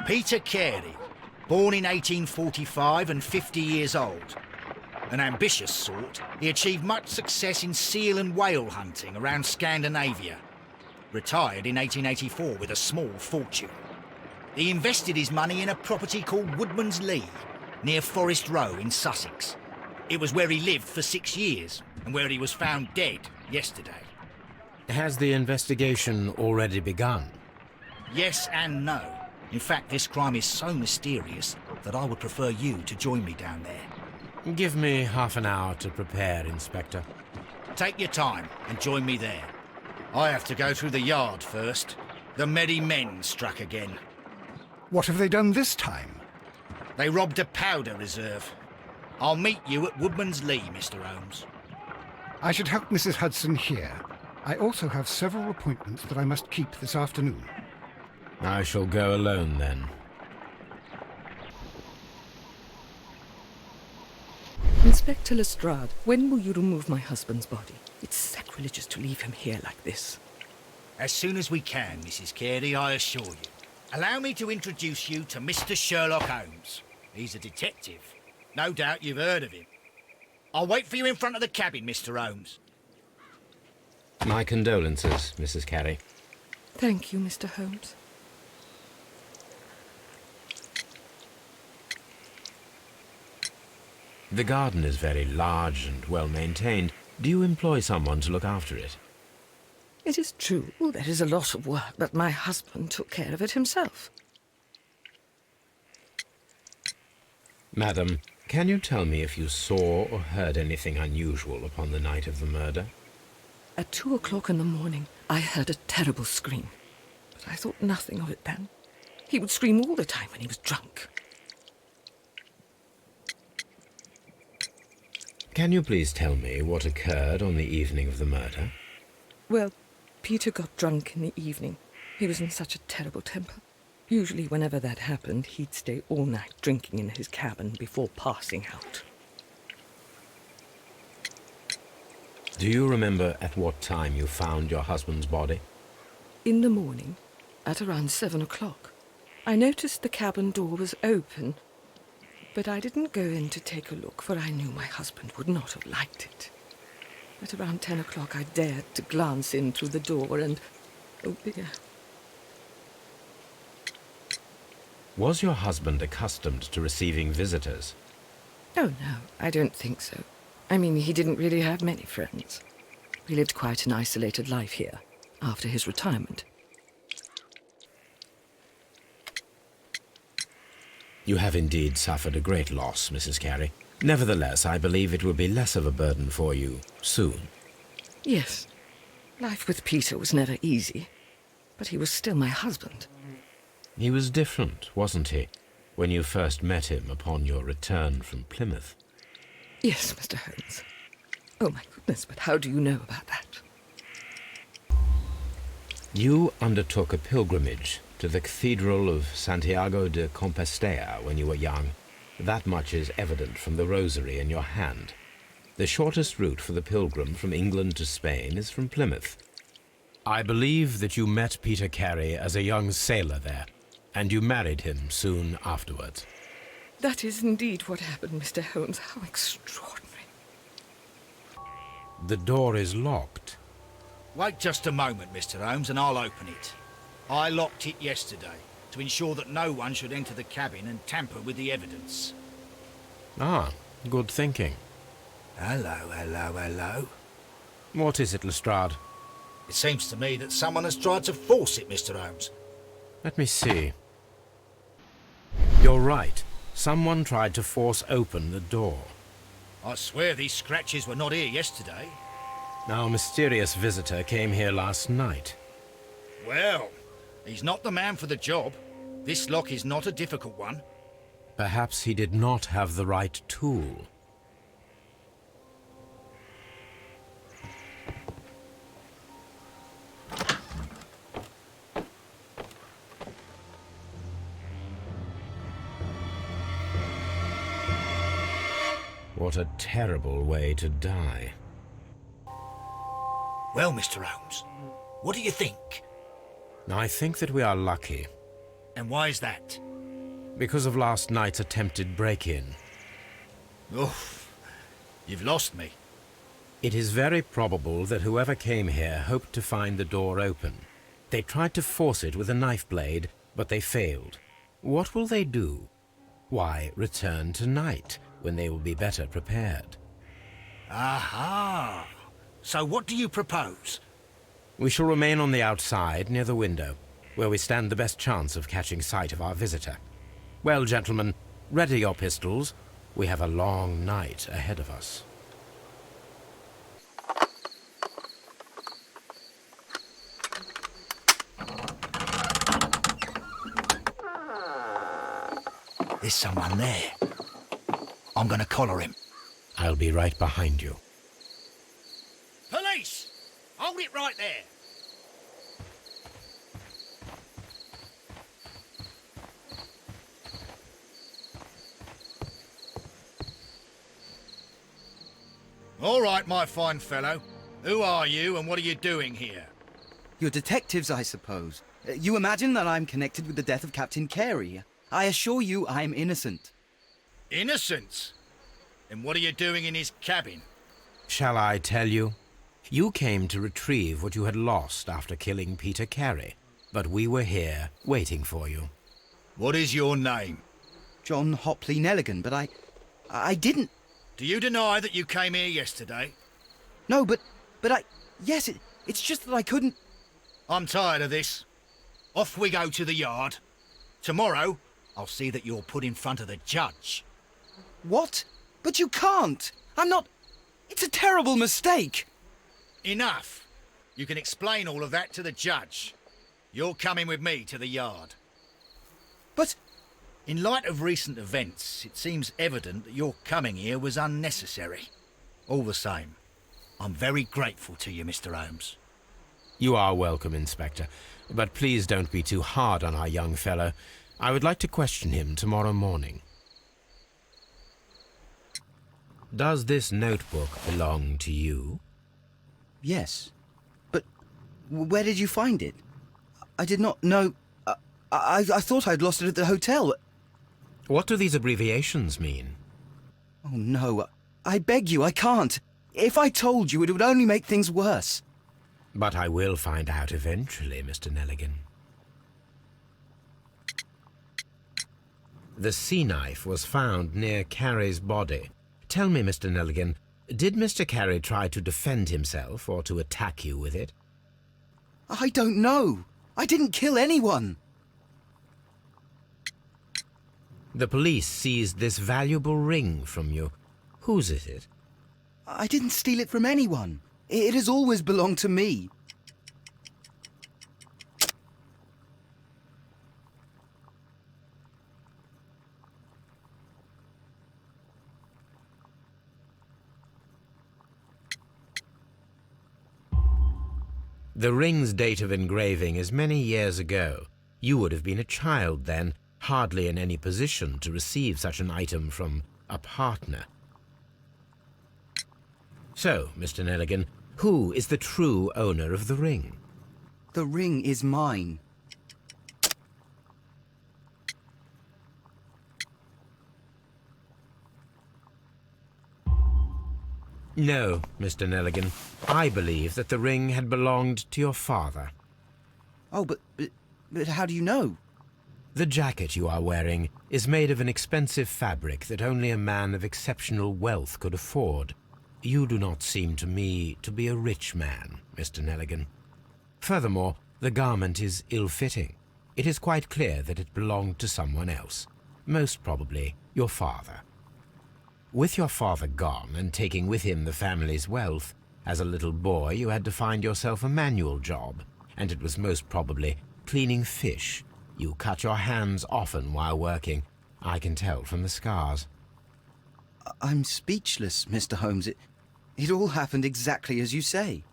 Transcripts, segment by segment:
Peter Carey, born in 1845 and 50 years old. An ambitious sort, he achieved much success in seal and whale hunting around Scandinavia. Retired in 1884 with a small fortune. He invested his money in a property called Woodman's Lee, near Forest Row in Sussex. It was where he lived for 6 years, and where he was found dead yesterday. Has the investigation already begun? Yes and no. In fact, this crime is so mysterious that I would prefer you to join me down there. Give me half an hour to prepare, Inspector. Take your time and join me there. I have to go through the yard first. The Merry Men struck again. What have they done this time? They robbed a powder reserve. I'll meet you at Woodman's Lee, Mr. Holmes. I should help Mrs. Hudson here. I also have several appointments that I must keep this afternoon. I shall go alone, then. Inspector Lestrade, when will you remove my husband's body? It's sacrilegious to leave him here like this. As soon as we can, Mrs. Carey, I assure you. Allow me to introduce you to Mr. Sherlock Holmes. He's a detective. No doubt you've heard of him. I'll wait for you in front of the cabin, Mr. Holmes. My condolences, Mrs. Carey. Thank you, Mr. Holmes. The garden is very large and well maintained. Do you employ someone to look after it? It is true, there is a lot of work, but my husband took care of it himself. Madam, can you tell me if you saw or heard anything unusual upon the night of the murder? At 2 o'clock in the morning, I heard a terrible scream, but I thought nothing of it then. He would scream all the time when he was drunk. Can you please tell me what occurred on the evening of the murder? Well, Peter got drunk in the evening. He was in such a terrible temper. Usually whenever that happened, he'd stay all night drinking in his cabin before passing out. Do you remember at what time you found your husband's body? In the morning, at around 7 o'clock. I noticed the cabin door was open, but I didn't go in to take a look, for I knew my husband would not have liked it. At around 10 o'clock, I dared to glance in through the door and... oh dear. Was your husband accustomed to receiving visitors? Oh, no, I don't think so. I mean, he didn't really have many friends. He lived quite an isolated life here, after his retirement. You have indeed suffered a great loss, Mrs. Carey. Nevertheless, I believe it will be less of a burden for you soon. Yes. Life with Peter was never easy, but he was still my husband. He was different, wasn't he, when you first met him upon your return from Plymouth? Yes, Mr. Holmes. Oh, my goodness, but how do you know about that? You undertook a pilgrimage to the Cathedral of Santiago de Compostela when you were young. That much is evident from the rosary in your hand. The shortest route for the pilgrim from England to Spain is from Plymouth. I believe that you met Peter Carey as a young sailor there, and you married him soon afterwards. That is indeed what happened, Mr. Holmes. How extraordinary. The door is locked. Wait just a moment, Mr. Holmes, and I'll open it. I locked it yesterday to ensure that no one should enter the cabin and tamper with the evidence. Ah, good thinking. Hello, hello, hello. What is it, Lestrade? It seems to me that someone has tried to force it, Mr. Holmes. Let me see. You're right. Someone tried to force open the door. I swear these scratches were not here yesterday. Our mysterious visitor came here last night. Well, he's not the man for the job. This lock is not a difficult one. Perhaps he did not have the right tool. What a terrible way to die. Well, Mr. Holmes, what do you think? I think that we are lucky. And why is that? because of last night's attempted break-in. Oh, you've lost me. It is very probable that whoever came here hoped to find the door open. They tried to force it with a knife blade, but they failed. What will they do? Why, return tonight, when they will be better prepared. Aha! So what do you propose? We shall remain on the outside, near the window, where we stand the best chance of catching sight of our visitor. Well, gentlemen, ready your pistols. We have a long night ahead of us. There's someone there. I'm gonna collar him. I'll be right behind you. Police! Hold it right there. All right, my fine fellow. Who are you and what are you doing here? You're detectives, I suppose. You imagine that I'm connected with the death of Captain Carey. I assure you I'm innocent. Innocent? And what are you doing in his cabin? Shall I tell you? You came to retrieve what you had lost after killing Peter Carey, but we were here, waiting for you. What is your name? John Hopley Nelligan, but I didn't... Do you deny that you came here yesterday? No, but yes, it's just that I couldn't... I'm tired of this. Off we go to the yard. Tomorrow, I'll see that you're put in front of the judge. What? But you can't! I'm not... It's a terrible mistake! Enough. You can explain all of that to the judge. You're coming with me to the yard. But... In light of recent events, it seems evident that your coming here was unnecessary. All the same, I'm very grateful to you, Mr. Holmes. You are welcome, Inspector, but please don't be too hard on our young fellow. I would like to question him tomorrow morning. Does this notebook belong to you? Yes. But where did you find it? I did not know... I thought I'd lost it at the hotel. What do these abbreviations mean? Oh, no. I beg you, I can't. If I told you, it would only make things worse. But I will find out eventually, Mr. Nelligan. The sea knife was found near Carey's body. Tell me, Mr. Nelligan, did Mr. Carey try to defend himself or to attack you with it? I don't know. I didn't kill anyone. The police seized this valuable ring from you. Whose is it? I didn't steal it from anyone. It has always belonged to me. The ring's date of engraving is many years ago. You would have been a child then, hardly in any position to receive such an item from a partner. So, Mr. Nelligan, who is the true owner of the ring? The ring is mine. No, Mr. Nelligan. I believe that the ring had belonged to your father. Oh, but how do you know? The jacket you are wearing is made of an expensive fabric that only a man of exceptional wealth could afford. You do not seem to me to be a rich man, Mr. Nelligan. Furthermore, the garment is ill-fitting. It is quite clear that it belonged to someone else, most probably your father. With your father gone and taking with him the family's wealth, as a little boy you had to find yourself a manual job, and it was most probably cleaning fish. You cut your hands often while working. I can tell from the scars. I'm speechless, Mr. Holmes. It all happened exactly as you say.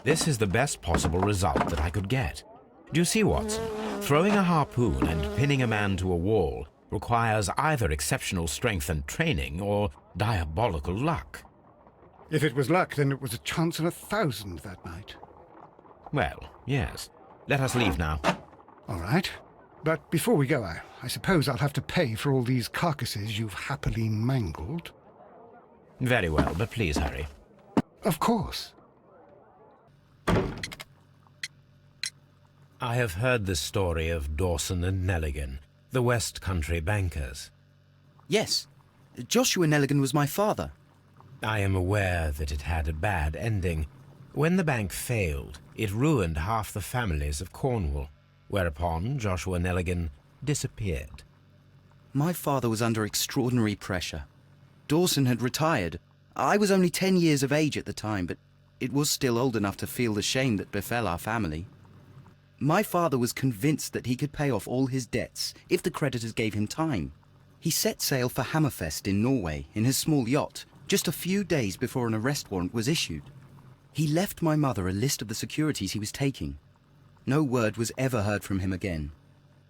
This is the best possible result that I could get. Do you see, Watson? Throwing a harpoon and pinning a man to a wall requires either exceptional strength and training or diabolical luck. If it was luck, then it was a chance in 1,000 that night. Well, yes. Let us leave now. All right. But before we go, I suppose I'll have to pay for all these carcasses you've happily mangled. Very well, but please hurry. Of course. I have heard the story of Dawson and Nelligan, the West Country bankers. Yes, Joshua Nelligan was my father. I am aware that it had a bad ending. When the bank failed, it ruined half the families of Cornwall, whereupon Joshua Nelligan disappeared. My father was under extraordinary pressure. Dawson had retired. I was only 10 years of age at the time, but it was still old enough to feel the shame that befell our family. My father was convinced that he could pay off all his debts if the creditors gave him time. He set sail for Hammerfest in Norway in his small yacht, just a few days before an arrest warrant was issued. He left my mother a list of the securities he was taking. No word was ever heard from him again.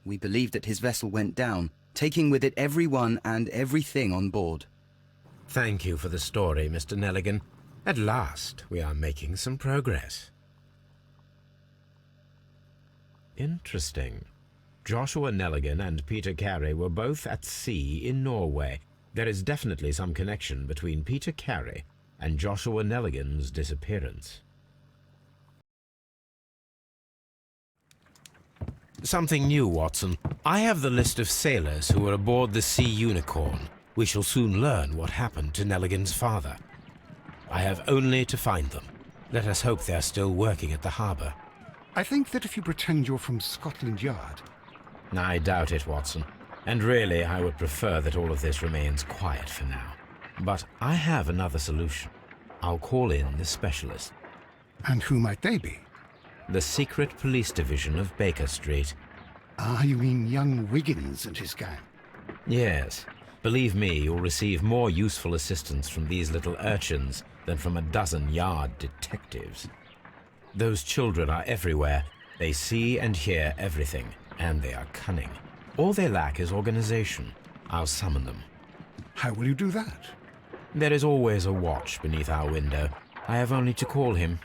We believe that his vessel went down, taking with it everyone and everything on board. Thank you for the story, Mr. Nelligan. At last, we are making some progress. Interesting. Joshua Nelligan and Peter Carey were both at sea in Norway. There is definitely some connection between Peter Carey and Joshua Nelligan's disappearance. Something new, Watson. I have the list of sailors who were aboard the Sea Unicorn. We shall soon learn what happened to Nelligan's father. I have only to find them. Let us hope they are still working at the harbour. I think that if you pretend you're from Scotland Yard... I doubt it, Watson. And really, I would prefer that all of this remains quiet for now. But I have another solution. I'll call in the specialist. And who might they be? The secret police division of Baker Street. Ah, you mean young Wiggins and his gang? Yes. Believe me, you'll receive more useful assistance from these little urchins than from a dozen yard detectives. Those children are everywhere. They see and hear everything, and they are cunning. All they lack is organization. I'll summon them. How will you do that? There is always a watch beneath our window. I have only to call him.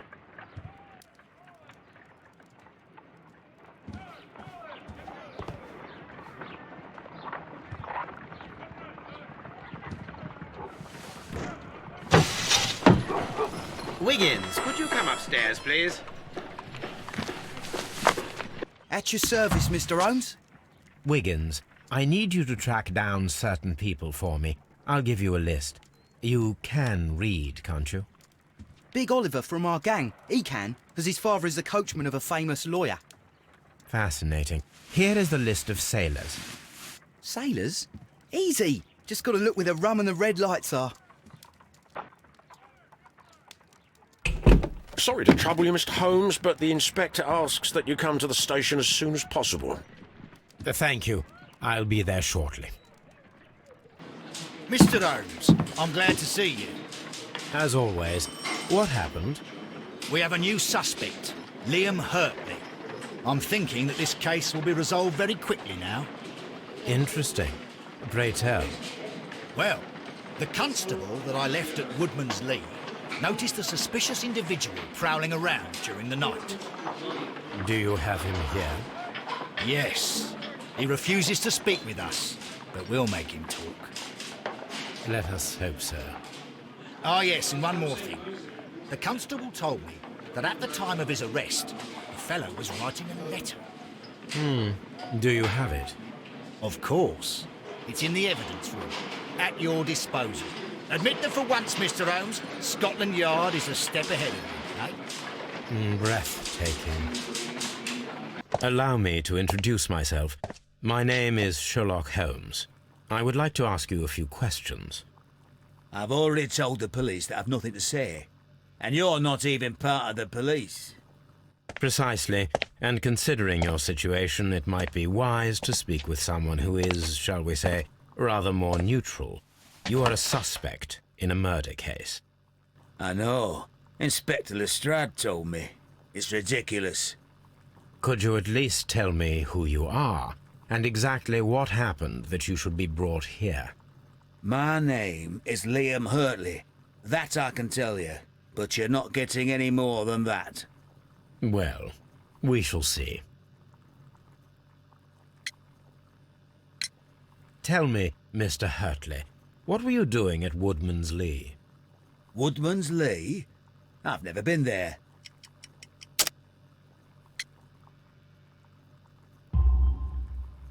Wiggins, could you come upstairs, please? At your service, Mr. Holmes. Wiggins, I need you to track down certain people for me. I'll give you a list. You can read, can't you? Big Oliver from our gang. He can, because his father is the coachman of a famous lawyer. Fascinating. Here is the list of sailors. Sailors? Easy. Just got to look where the rum and the red lights are. Sorry to trouble you, Mr. Holmes, but the inspector asks that you come to the station as soon as possible. Thank you. I'll be there shortly. Mr. Holmes, I'm glad to see you. As always, what happened? We have a new suspect, Liam Hurtley. I'm thinking that this case will be resolved very quickly now. Interesting. Pray tell. Well, the constable that I left at Woodman's Lee noticed a suspicious individual prowling around during the night. Do you have him here? Yes. He refuses to speak with us, but we'll make him talk. Let us hope so. Ah, yes, and one more thing. The constable told me that at the time of his arrest, the fellow was writing a letter. Do you have it? Of course. It's in the evidence room, at your disposal. Admit that for once, Mr. Holmes, Scotland Yard is a step ahead of you, eh? Breathtaking. Allow me to introduce myself. My name is Sherlock Holmes. I would like to ask you a few questions. I've already told the police that I've nothing to say. And you're not even part of the police. Precisely. And considering your situation, it might be wise to speak with someone who is, shall we say, rather more neutral. You are a suspect in a murder case. I know. Inspector Lestrade told me. It's ridiculous. Could you at least tell me who you are, and exactly what happened that you should be brought here? My name is Liam Hurtley. That I can tell you. But you're not getting any more than that. Well, we shall see. Tell me, Mr. Hurtley, what were you doing at Woodman's Lee? Woodman's Lee? I've never been there.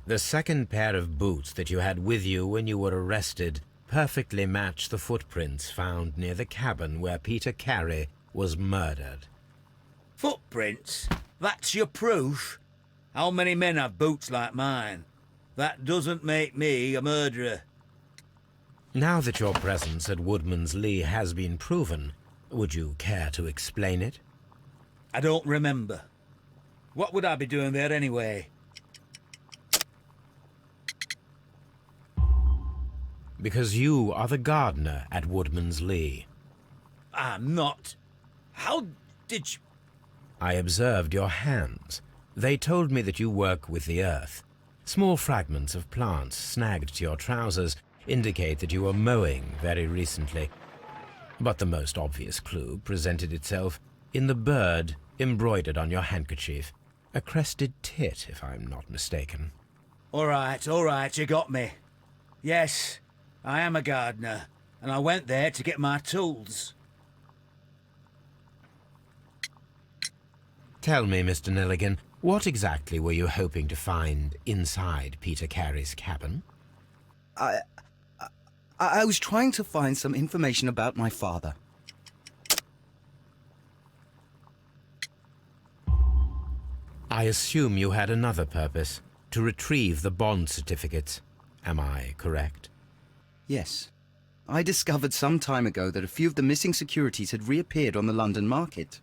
The second pair of boots that you had with you when you were arrested perfectly match the footprints found near the cabin where Peter Carey was murdered. Footprints? That's your proof? How many men have boots like mine? That doesn't make me a murderer. Now that your presence at Woodman's Lee has been proven, would you care to explain it? I don't remember. What would I be doing there anyway? Because you are the gardener at Woodman's Lee. I'm not. How did you... I observed your hands. They told me that you work with the earth. Small fragments of plants snagged to your trousers indicate that you were mowing very recently. But the most obvious clue presented itself in the bird embroidered on your handkerchief. A crested tit, if I'm not mistaken. All right, you got me. Yes, I am a gardener, and I went there to get my tools. Tell me, Mr. Nelligan, what exactly were you hoping to find inside Peter Carey's cabin? I was trying to find some information about my father. I assume you had another purpose, to retrieve the bond certificates. Am I correct? Yes. I discovered some time ago that a few of the missing securities had reappeared on the London market.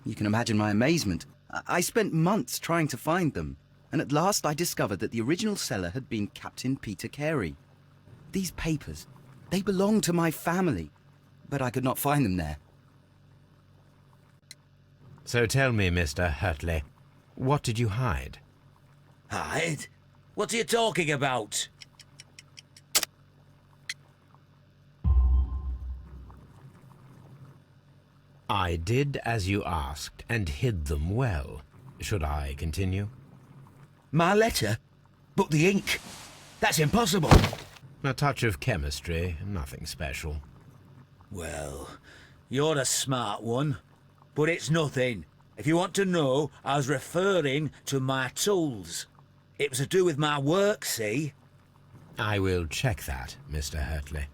You can imagine my amazement. I spent months trying to find them, and at last I discovered that the original seller had been Captain Peter Carey. These papers, they belonged to my family, but I could not find them there. So tell me, Mr. Hurtley, what did you hide? Hide? What are you talking about? I did as you asked and hid them well. Should I continue? My letter? But the ink? That's impossible. A touch of chemistry, nothing special. Well, you're a smart one, but it's nothing. If you want to know, I was referring to my tools. It was to do with my work, see? I will check that, Mr. Hurtley.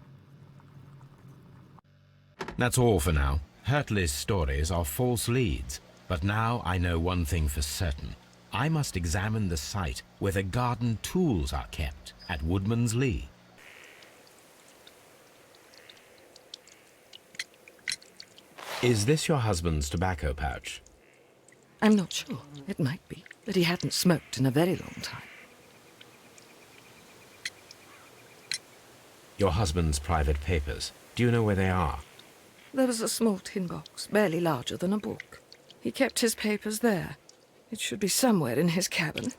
That's all for now. Hurtley's stories are false leads, but now I know one thing for certain. I must examine the site where the garden tools are kept at Woodman's Lee. Is this your husband's tobacco pouch? I'm not sure. It might be, but he hadn't smoked in a very long time. Your husband's private papers. Do you know where they are? There was a small tin box, barely larger than a book. He kept his papers there. It should be somewhere in his cabin.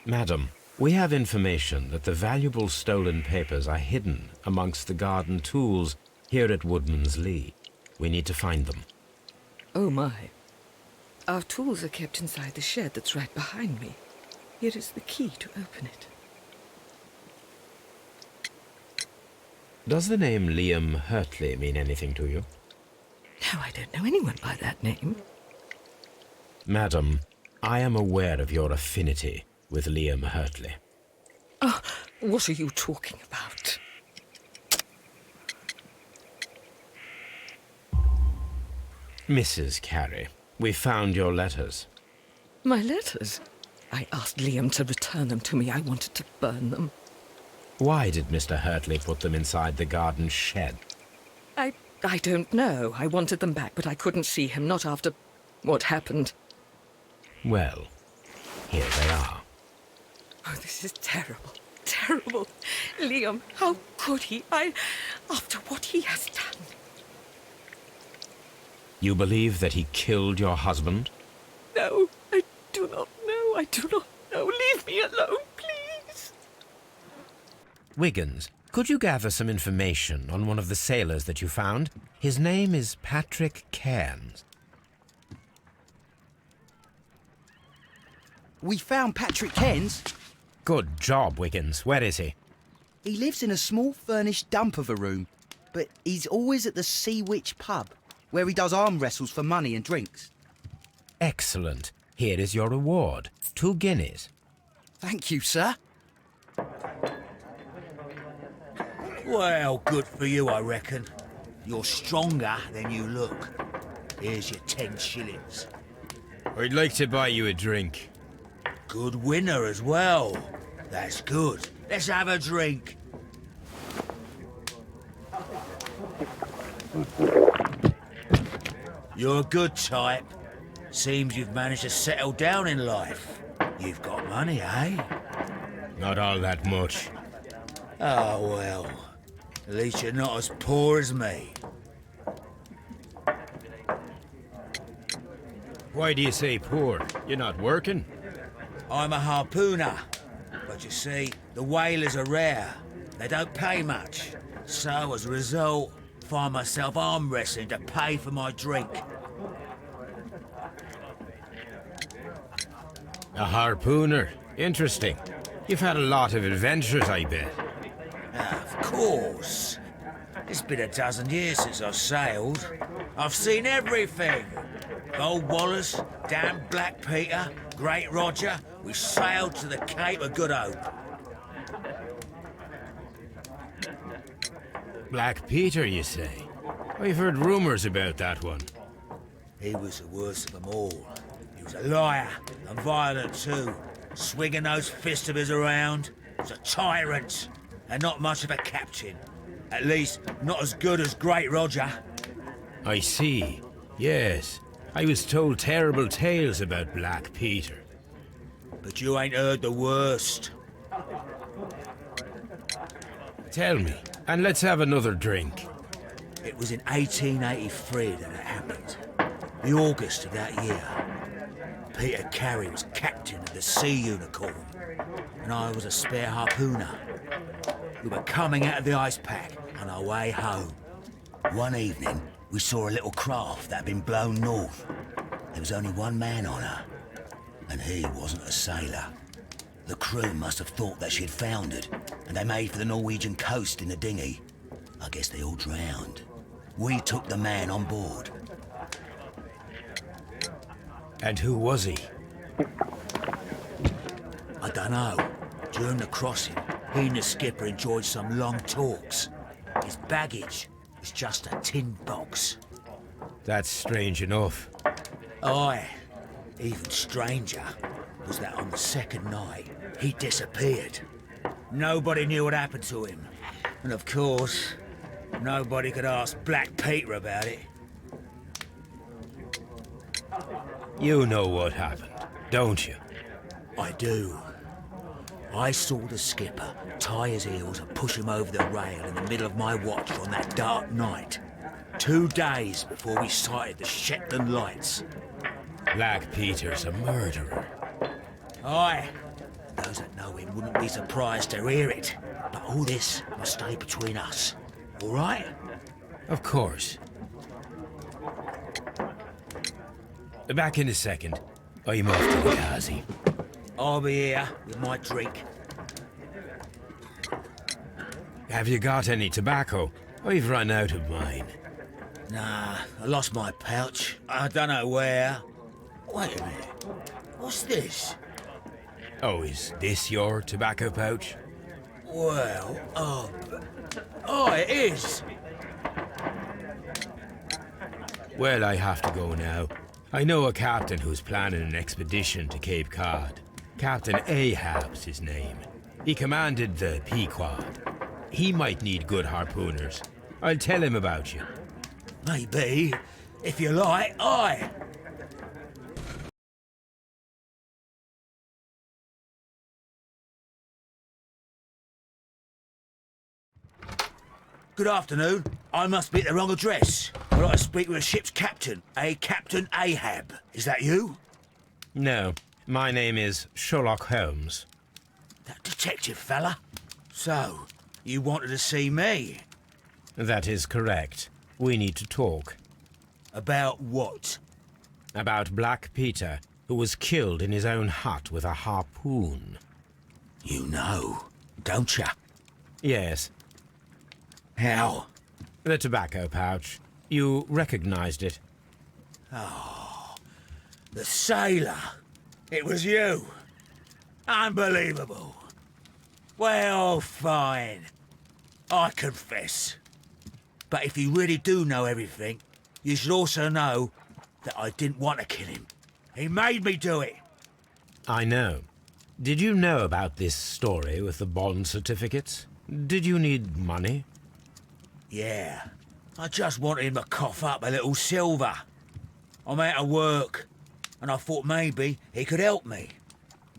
Madam, we have information that the valuable stolen papers are hidden amongst the garden tools here at Woodman's Lee. We need to find them. Oh, my. Our tools are kept inside the shed that's right behind me. Here is the key to open it. Does the name Liam Hurtley mean anything to you? No, I don't know anyone by that name. Madam, I am aware of your affinity with Liam Hurtley. Oh, what are you talking about? Mrs. Carey, we found your letters. My letters? I asked Liam to return them to me. I wanted to burn them. Why did Mr. Hurtley put them inside the garden shed? I don't know. I wanted them back, but I couldn't see him, not after what happened. Well, here they are. Oh, this is terrible. Terrible. Liam, how could he? After what he has done. You believe that he killed your husband? No, I do not know. I do not know. Leave me alone, please. Wiggins, could you gather some information on one of the sailors that you found? His name is Patrick Cairns. We found Patrick Kent's. Good job, Wiggins. Where is he? He lives in a small furnished dump of a room, but he's always at the Sea Witch pub, where he does arm wrestles for money and drinks. Excellent. Here is your reward. 2 guineas. Thank you, sir. Well, good for you, I reckon. You're stronger than you look. Here's your 10 shillings. I'd like to buy you a drink. Good winner as well. That's good. Let's have a drink. You're a good type. Seems you've managed to settle down in life. You've got money, eh? Not all that much. Oh, well. At least you're not as poor as me. Why do you say poor? You're not working? I'm a harpooner. But you see, the whalers are rare. They don't pay much. So, as a result, find myself arm wrestling to pay for my drink. A harpooner. Interesting. You've had a lot of adventures, I bet. Of course. It's been a dozen years since I sailed. I've seen everything. Gold Wallace, damn Black Peter, Great Roger. We sailed to the Cape of Good Hope. Black Peter, you say? I've heard rumours about that one. He was the worst of them all. He was a liar and violent too, swinging those fists of his around. He was a tyrant and not much of a captain. At least, not as good as Great Roger. I see. Yes. I was told terrible tales about Black Peter. But you ain't heard the worst. Tell me, and let's have another drink. It was in 1883 that it happened. The August of that year. Peter Carey was captain of the Sea Unicorn, and I was a spare harpooner. We were coming out of the ice pack on our way home. One evening, we saw a little craft that had been blown north. There was only one man on her, and he wasn't a sailor. The crew must have thought that she'd foundered, and they made for the Norwegian coast in the dinghy. I guess they all drowned. We took the man on board. And who was he? I dunno. During the crossing, he and the skipper enjoyed some long talks. His baggage was just a tin box. That's strange enough. Aye. Even stranger was that on the second night, he disappeared. Nobody knew what happened to him. And of course, nobody could ask Black Peter about it. You know what happened, don't you? I do. I saw the skipper tie his heels and push him over the rail in the middle of my watch on that dark night. 2 days before we sighted the Shetland lights. Black Peter's a murderer. Aye. Those that know him wouldn't be surprised to hear it. But all this must stay between us. All right? Of course. Back in a second. I'm off to the Ghazi. I'll be here with my drink. Have you got any tobacco? I've run out of mine. Nah, I lost my pouch. I don't know where. Wait a minute. What's this? Oh, is this your tobacco pouch? Well, oh, it is. Well, I have to go now. I know a captain who's planning an expedition to Cape Cod. Captain Ahab's his name. He commanded the Pequod. He might need good harpooners. I'll tell him about you. Maybe. If you like, aye. Good afternoon. I must be at the wrong address. I'd like to speak with a ship's captain, a Captain Ahab. Is that you? No, my name is Sherlock Holmes. That detective fella? So, you wanted to see me? That is correct. We need to talk. About what? About Black Peter, who was killed in his own hut with a harpoon. You know, don't you? Yes, How? the tobacco pouch. You recognized it. The sailor. It was you. Unbelievable. Well, fine. I confess. But if you really do know everything, you should also know that I didn't want to kill him. He made me do it. I know. Did you know about this story with the bond certificates? Did you need money? Yeah. I just wanted him to cough up a little silver. I'm out of work, and I thought maybe he could help me.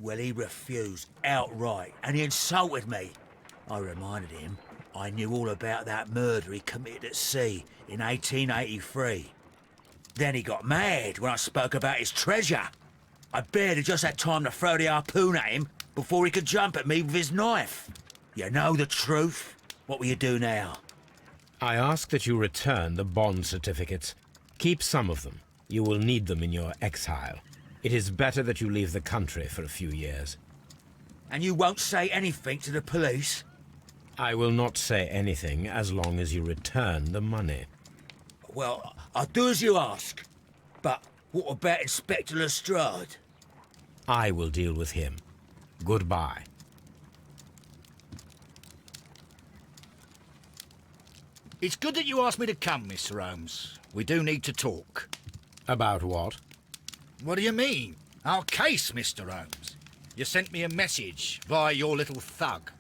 Well, he refused outright, and he insulted me. I reminded him I knew all about that murder he committed at sea in 1883. Then he got mad when I spoke about his treasure. I barely just had time to throw the harpoon at him before he could jump at me with his knife. You know the truth. What will you do now? I ask that you return the bond certificates. Keep some of them. You will need them in your exile. It is better that you leave the country for a few years. And you won't say anything to the police? I will not say anything as long as you return the money. Well, I'll do as you ask. But what about Inspector Lestrade? I will deal with him. Goodbye. It's good that you asked me to come, Mr. Holmes. We do need to talk. About what? What do you mean? Our case, Mr. Holmes. You sent me a message via your little thug,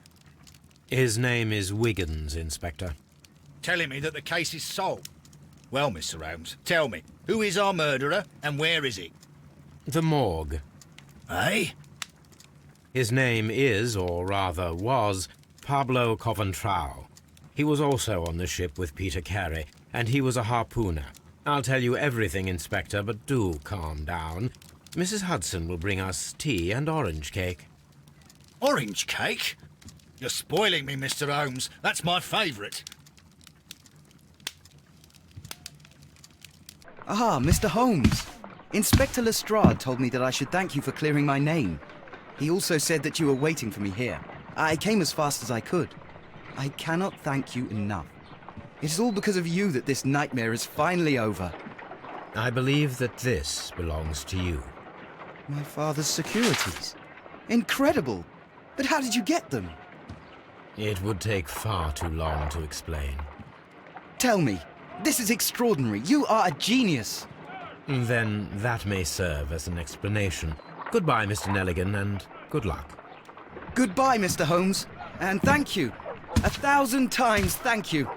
His name is Wiggins, Inspector. telling me that the case is solved. Well, Mr. Holmes, tell me, who is our murderer and where is he? The morgue. Eh? His name is, or rather was, Pablo Coventrao. He was also on the ship with Peter Carey, and he was a harpooner. I'll tell you everything, Inspector, but do calm down. Mrs. Hudson will bring us tea and orange cake. Orange cake? You're spoiling me, Mr. Holmes. That's my favourite. Ah, Mr. Holmes. Inspector Lestrade told me that I should thank you for clearing my name. He also said that you were waiting for me here. I came as fast as I could. I cannot thank you enough. It is all because of you that this nightmare is finally over. I believe that this belongs to you. My father's securities. Incredible! But how did you get them? It would take far too long to explain. Tell me. This is extraordinary. You are a genius. Then that may serve as an explanation. Goodbye, Mr. Nelligan, and good luck. Goodbye, Mr. Holmes. And thank you. 1,000 times thank you.